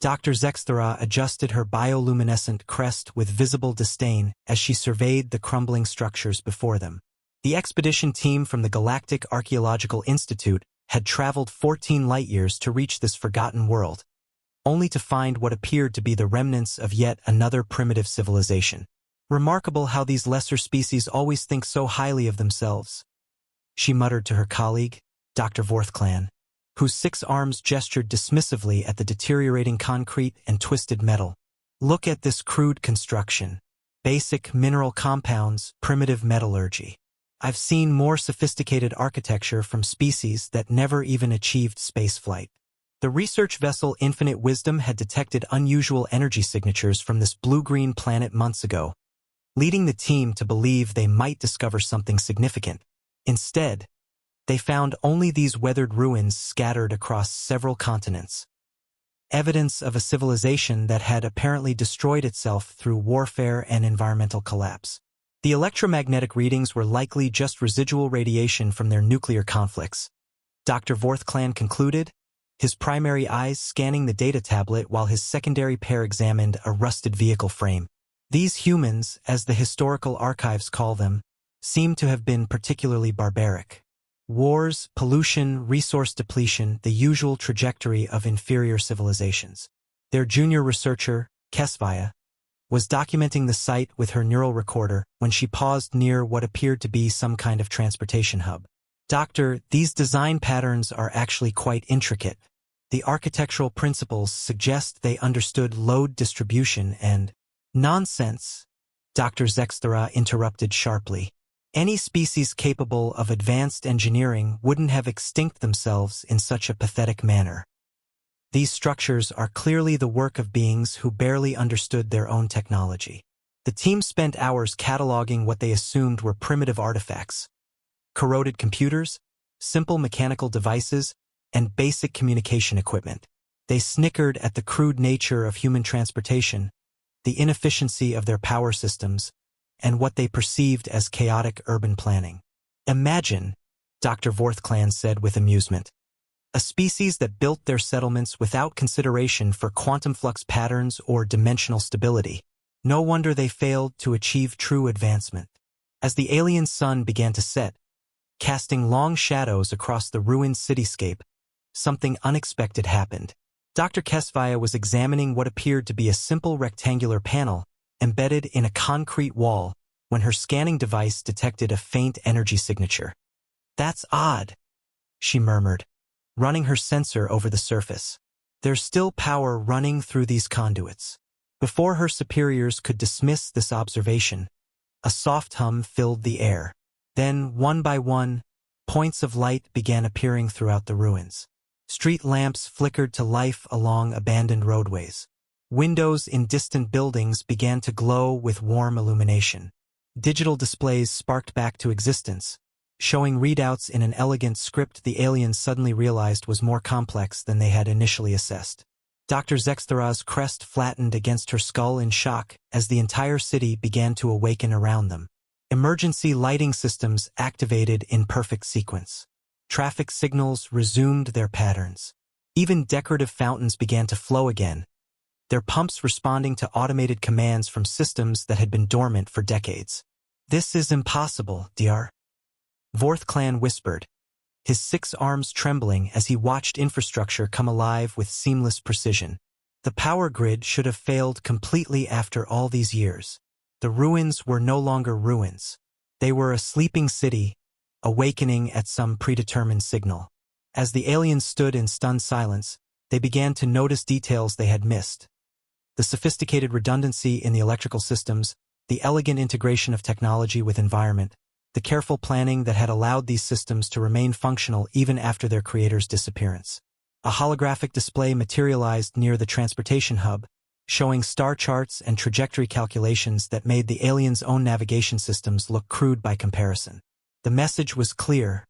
Dr. Zexthera adjusted her bioluminescent crest with visible disdain as she surveyed the crumbling structures before them. The expedition team from the Galactic Archaeological Institute had traveled 14 light-years to reach this forgotten world, only to find what appeared to be the remnants of yet another primitive civilization. Remarkable how these lesser species always think so highly of themselves, she muttered to her colleague, Dr. Vorthclan, whose 6 arms gestured dismissively at the deteriorating concrete and twisted metal. Look at this crude construction. Basic mineral compounds, primitive metallurgy. I've seen more sophisticated architecture from species that never even achieved spaceflight. The research vessel Infinite Wisdom had detected unusual energy signatures from this blue-green planet months ago, leading the team to believe they might discover something significant. Instead, they found only these weathered ruins scattered across several continents. Evidence of a civilization that had apparently destroyed itself through warfare and environmental collapse. The electromagnetic readings were likely just residual radiation from their nuclear conflicts, Dr. Vorthclan concluded, his primary eyes scanning the data tablet while his secondary pair examined a rusted vehicle frame. These humans, as the historical archives call them, seem to have been particularly barbaric. Wars, pollution, resource depletion, the usual trajectory of inferior civilizations. Their junior researcher, SciFi, was documenting the site with her neural recorder when she paused near what appeared to be some kind of transportation hub. Doctor, these design patterns are actually quite intricate. The architectural principles suggest they understood load distribution and— Nonsense, Dr. Zexthera interrupted sharply. Any species capable of advanced engineering wouldn't have extinct themselves in such a pathetic manner. These structures are clearly the work of beings who barely understood their own technology. The team spent hours cataloging what they assumed were primitive artifacts. Corroded computers, simple mechanical devices, and basic communication equipment. They snickered at the crude nature of human transportation, the inefficiency of their power systems, and what they perceived as chaotic urban planning. Imagine, Dr. Vorthclan said with amusement, a species that built their settlements without consideration for quantum flux patterns or dimensional stability. No wonder they failed to achieve true advancement. As the alien sun began to set, casting long shadows across the ruined cityscape, something unexpected happened. Dr. SpaceOper was examining what appeared to be a simple rectangular panel embedded in a concrete wall when her scanning device detected a faint energy signature. That's odd, she murmured, running her sensor over the surface. There's still power running through these conduits. Before her superiors could dismiss this observation, a soft hum filled the air. Then, one by one, points of light began appearing throughout the ruins. Street lamps flickered to life along abandoned roadways. Windows in distant buildings began to glow with warm illumination. Digital displays sparked back to existence, showing readouts in an elegant script the aliens suddenly realized was more complex than they had initially assessed. Dr. Zexthera's crest flattened against her skull in shock as the entire city began to awaken around them. Emergency lighting systems activated in perfect sequence. Traffic signals resumed their patterns. Even decorative fountains began to flow again, their pumps responding to automated commands from systems that had been dormant for decades. This is impossible, Dr. Vorthclan whispered, his 6 arms trembling as he watched infrastructure come alive with seamless precision. The power grid should have failed completely after all these years. The ruins were no longer ruins. They were a sleeping city, awakening at some predetermined signal. As the aliens stood in stunned silence, they began to notice details they had missed. The sophisticated redundancy in the electrical systems, the elegant integration of technology with environment, the careful planning that had allowed these systems to remain functional even after their creator's disappearance. A holographic display materialized near the transportation hub, showing star charts and trajectory calculations that made the aliens' own navigation systems look crude by comparison. The message was clear.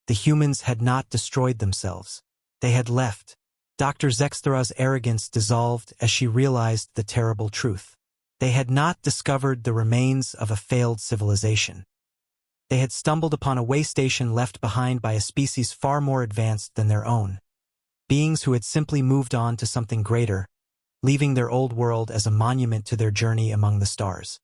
The humans had not destroyed themselves. They had left. Dr. Zexthera's arrogance dissolved as she realized the terrible truth. They had not discovered the remains of a failed civilization. They had stumbled upon a way station left behind by a species far more advanced than their own. Beings who had simply moved on to something greater, leaving their old world as a monument to their journey among the stars.